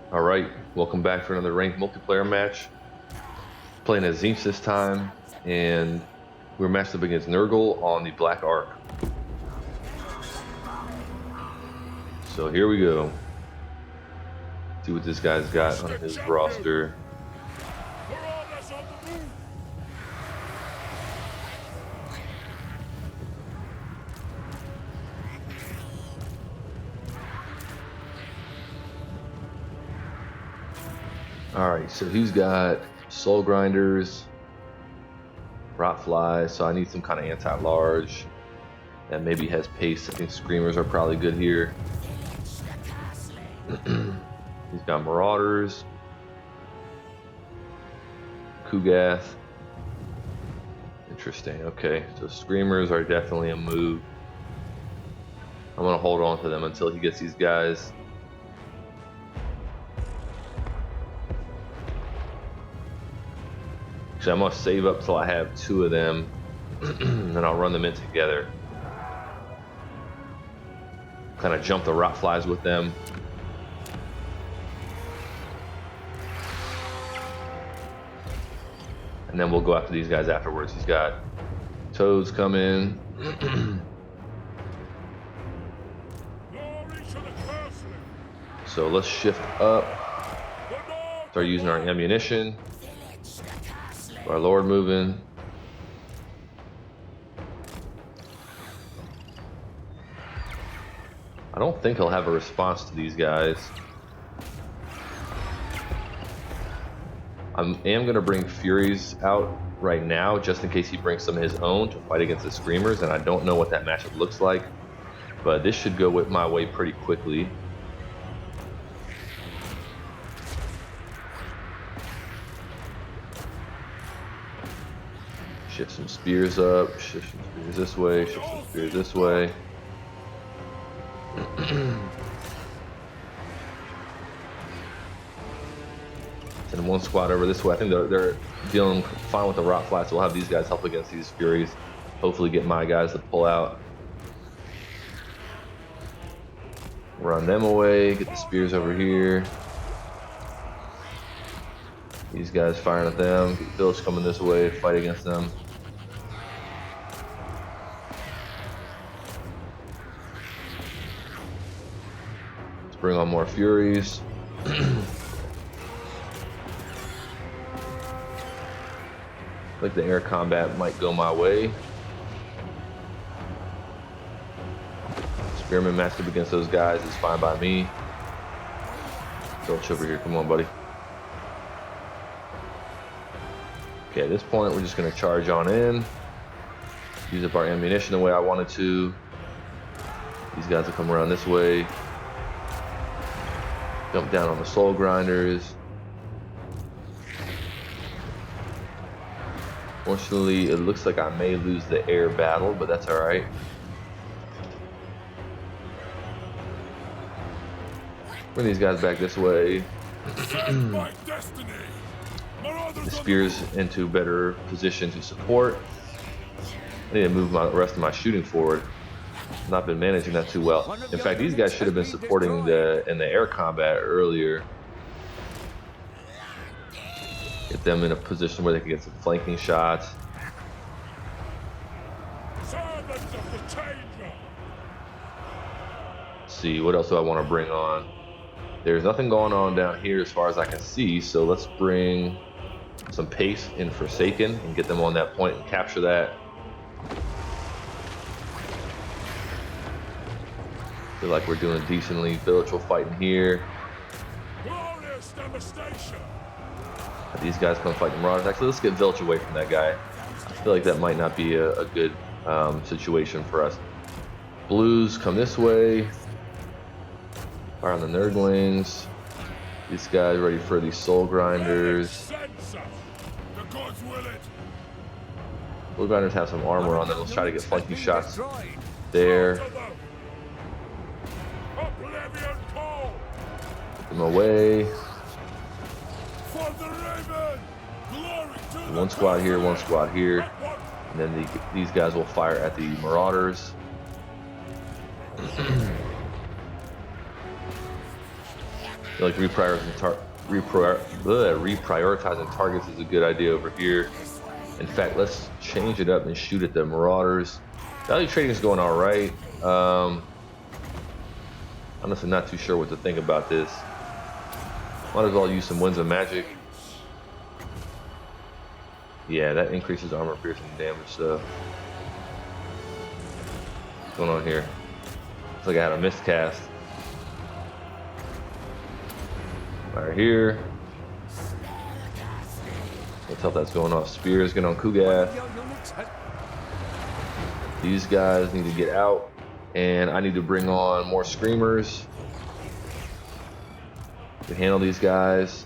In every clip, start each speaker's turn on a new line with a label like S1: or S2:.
S1: Alright, welcome back for another ranked multiplayer match. Playing as Tzeentch this time, and we're matched up against Nurgle on the Black Ark. So here we go. See what this guy's got on his roster. Alright, so he's got soul grinders, rot flies, so I need some kind of anti-large that maybe has pace. I think screamers are probably good here. He's got marauders, Kugath. Interesting. Okay, so screamers are definitely a move. I'm gonna hold on to them until he gets these guys. Actually, I'm gonna save up till I have two of them, and I'll run them in together. Kind of jump the rot flies with them. And then we'll go after these guys afterwards. He's got toads coming. So let's shift up. Start using our ammunition. Our Lord moving. I don't think he'll have a response to these guys. I am going to bring Furies out right now, just in case he brings some of his own to fight against the Screamers, and I don't know what that matchup looks like, but this should go my way pretty quickly. Shift some spears up, shift some spears this way, shift some spears this way. Send one squad over this way. I think they're dealing fine with the rot flies, so we'll have these guys help against these Furies. Hopefully get my guys to pull out. Run them away, get the spears over here. These guys firing at them. Get Vilitch coming this way, fight against them. Let's bring on more Furies. I think the air combat might go my way. Spearman matched up against those guys is fine by me. Vilitch over here, come on, buddy. Okay, at this point, we're just going to charge on in. Use up our ammunition the way I wanted to. These guys will come around this way. Jump down on the soul grinders. Fortunately, it looks like I may lose the air battle, but that's alright. Bring these guys back this way. The spears into better position to support. I need to move the rest of my shooting forward. Not been managing that too well. In fact, these guys should have been supporting in the air combat earlier. Get them in a position where they can get some flanking shots. Let's see, what else do I want to bring on? There's nothing going on down here as far as I can see, so let's bring some pace in Forsaken and get them on that point and capture that. Feel like we're doing decently. Vilitch will fight in here. These guys come fight the Marauders. Actually, let's get Vilitch away from that guy. I feel like that might not be a good situation for us. Blues come this way. Fire on the Nurglings. These guys ready for these soul grinders. Soul grinders have some armor on them. Let's try to get flanking shots there. Put them away. One squad here, one squad here. And then these guys will fire at the Marauders. feel like reprioritizing targets is a good idea over here. In fact, let's change it up and shoot at the Marauders. Value trading is going all right. Honestly, not too sure what to think about this. Might as well use some Winds of Magic. Yeah, that increases armor piercing damage. So, what's going on here? Looks like I had a miscast. Right here. Let's hope that's going off. Spears get on Kugath. These guys need to get out, and I need to bring on more Screamers to handle these guys.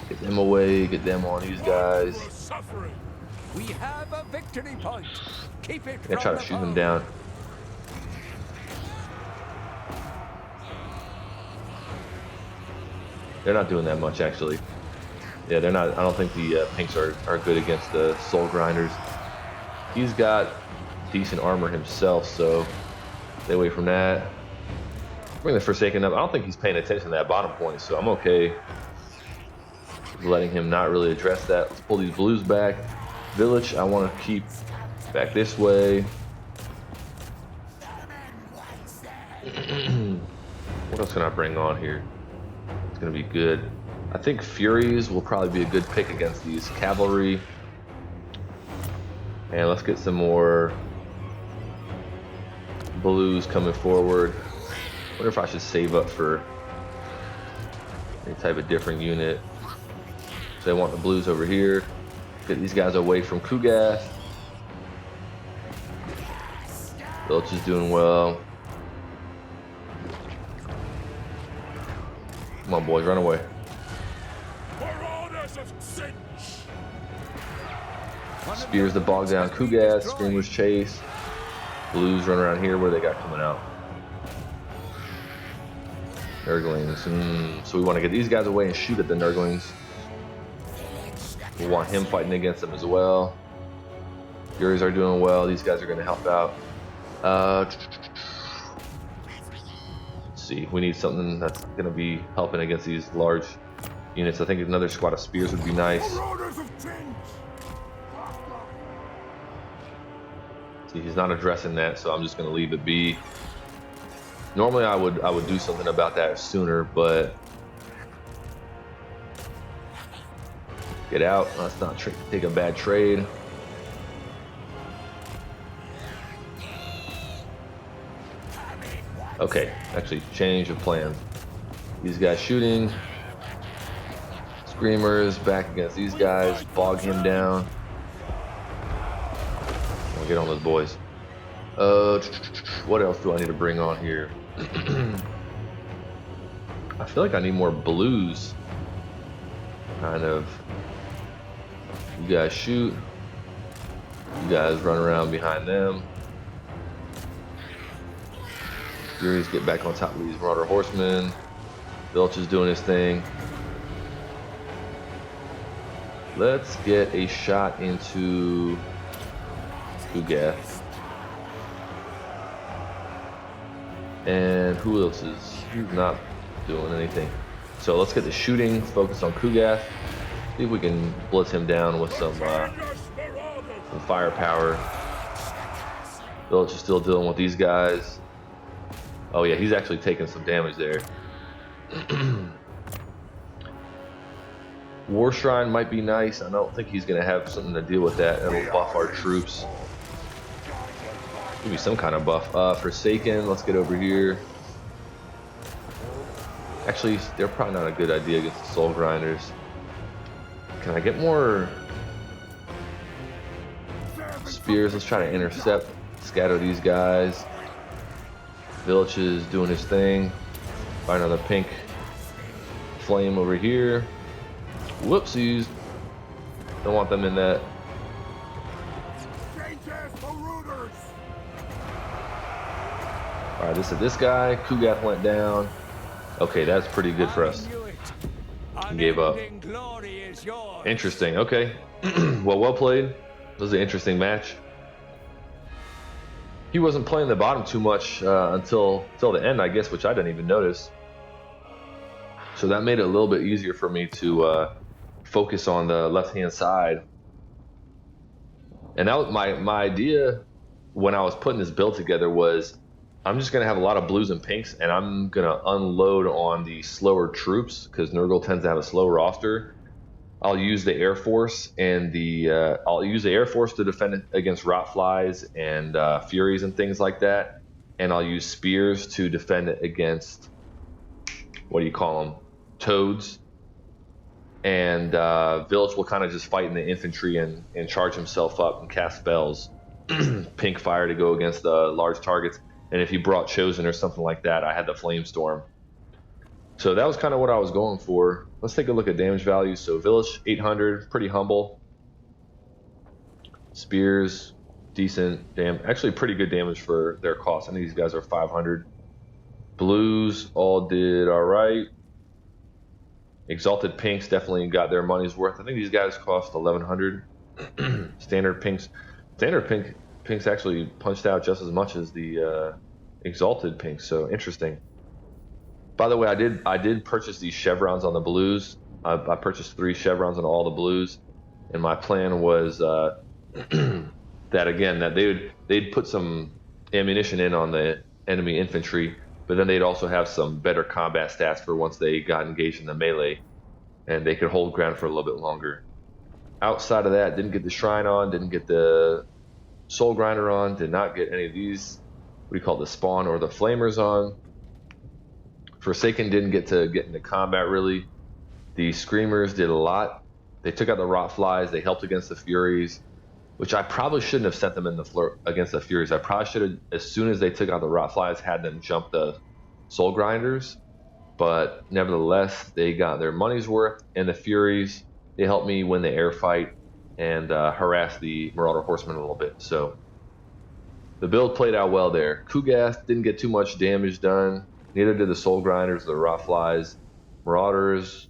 S1: Get them away, get them on these guys.
S2: We have a victory point. Keep it.
S1: I'm gonna try to shoot them down. They're not doing that much, actually. Yeah, they're not. I don't think the pinks are good against the Soul Grinders. He's got decent armor himself, so stay away from that. Bring the Forsaken up. I don't think he's paying attention to that bottom point, so I'm okay letting him not really address that. Let's pull these blues back. Vilitch, I want to keep back this way. What else can I bring on here? It's going to be good. I think Furies will probably be a good pick against these cavalry. And let's get some more blues coming forward. Wonder if I should save up for any type of different unit. So I want the blues over here. Get these guys away from Kugath. Vilitch is doing well. Come on, boys, run away. Spears the bog down Kugath. Screamers chase. Blues run around here. What do they got coming out? Nurglings. So we want to get these guys away and shoot at the Nurglings. We want him fighting against them as well. Furies are doing well. These guys are going to help out. Let's see. We need something that's going to be helping against these large units. I think another squad of spears would be nice. See, he's not addressing that, so I'm just going to leave it be. Normally, I would do something about that sooner, but get out. Let's not take a bad trade. Okay, actually change of plan. These guys shooting. Screamers back against these guys. Bog him down. We'll get on those boys. What else do I need to bring on here? I feel like I need more blues. Kind of. You guys shoot. You guys run around behind them. Furies get back on top of these Marauder Horsemen. Vilitch is doing his thing. Let's get a shot into Kugath. And who else is not doing anything? So let's get the shooting, focus on Kugath. See if we can blitz him down with some firepower. Vilitch is still dealing with these guys. Oh yeah, he's actually taking some damage there. War Shrine might be nice. I don't think he's going to have something to deal with that. It'll buff our troops. Give me some kind of buff. Forsaken, let's get over here. Actually, they're probably not a good idea against the Soul Grinders. Can I get more spears? Let's try to intercept, scatter these guys. Vilitch is doing his thing. Find another pink flame over here. Whoopsies. Don't want them in that. Alright, this is this guy. Kugath went down. Okay, that's pretty good for us. He gave up. Interesting, okay. Well played. This was an interesting match. he wasn't playing the bottom too much until the end, I guess, which I didn't even notice. So that made it a little bit easier for me to focus on the left-hand side. And that was my idea when I was putting this build together was I'm just going to have a lot of blues and pinks, and I'm going to unload on the slower troops because Nurgle tends to have a slow roster. I'll use the Air Force and I'll use the Air Force to defend against rotflies and furies and things like that, and I'll use spears to defend it against, what do you call them, toads. And Vilitch will kind of just fight in the infantry and charge himself up and cast spells, pink fire to go against the large targets. And if he brought Chosen or something like that, I had the Flame Storm. So that was kind of what I was going for. Let's take a look at damage values. So Vilitch 800, pretty humble. Spears, decent actually pretty good damage for their cost. I think these guys are 500. Blues all did all right. Exalted Pinks definitely got their money's worth. I think these guys cost 1100. Standard Pinks actually punched out just as much as the Exalted Pinks. So interesting. By the way, I did purchase these chevrons on the blues. I purchased 3 chevrons on all the blues, and my plan was that again that they'd put some ammunition in on the enemy infantry, but then they'd also have some better combat stats for once they got engaged in the melee, and they could hold ground for a little bit longer. Outside of that, didn't get the Shrine on, didn't get the Soul Grinder on, did not get any of these, what do you call it, the Spawn or the Flamers on. Forsaken didn't get into combat really. The Screamers did a lot. They took out the Rotflies, they helped against the Furies, which I probably shouldn't have sent them in the floor against the Furies. I probably should have, as soon as they took out the Rotflies, had them jump the Soul Grinders. But nevertheless, they got their money's worth, and the Furies, they helped me win the air fight and harass the Marauder Horsemen a little bit. So the build played out well there. Kugath didn't get too much damage done. Neither did the Soul Grinders or the Rotflies. Marauders,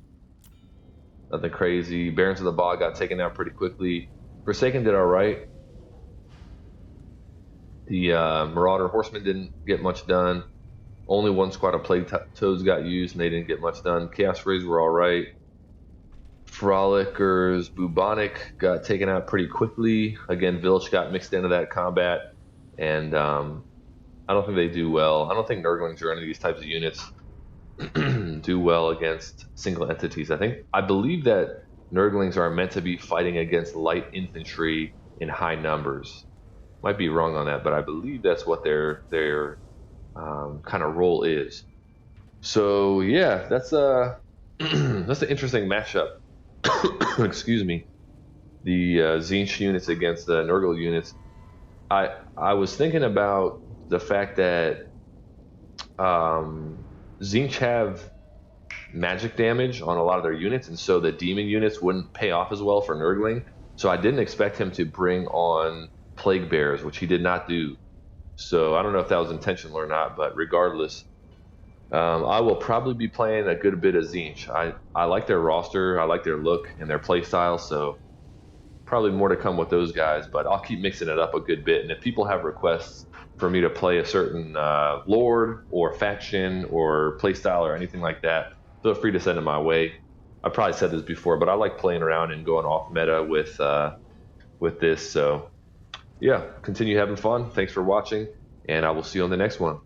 S1: nothing crazy. Barons of the Bog got taken out pretty quickly. Forsaken did all right. The Marauder Horsemen didn't get much done. Only one squad of Plague Toads got used, and they didn't get much done. Chaos Rays were all right. Frolickers, Bubonic got taken out pretty quickly. Again, Vilitch got mixed into that combat, and I don't think they do well. I don't think Nurglings or any of these types of units do well against single entities. I believe that Nurglings are meant to be fighting against light infantry in high numbers. Might be wrong on that, but I believe that's what their kind of role is. So yeah, that's that's an interesting matchup. Excuse me. The Tzeentch units against the Nurgle units. I was thinking about the fact that Tzeentch have magic damage on a lot of their units, and so the demon units wouldn't pay off as well for Nurgling. So I didn't expect him to bring on Plague Bears, which he did not do. So I don't know if that was intentional or not, but regardless, I will probably be playing a good bit of Tzeentch. I like their roster, I like their look and their play style, so probably more to come with those guys, but I'll keep mixing it up a good bit. And if people have requests for me to play a certain lord or faction or play style or anything like that, feel free to send them my way. I probably said this before, but I like playing around and going off meta with this. So yeah, continue having fun. Thanks for watching, and I will see you on the next one.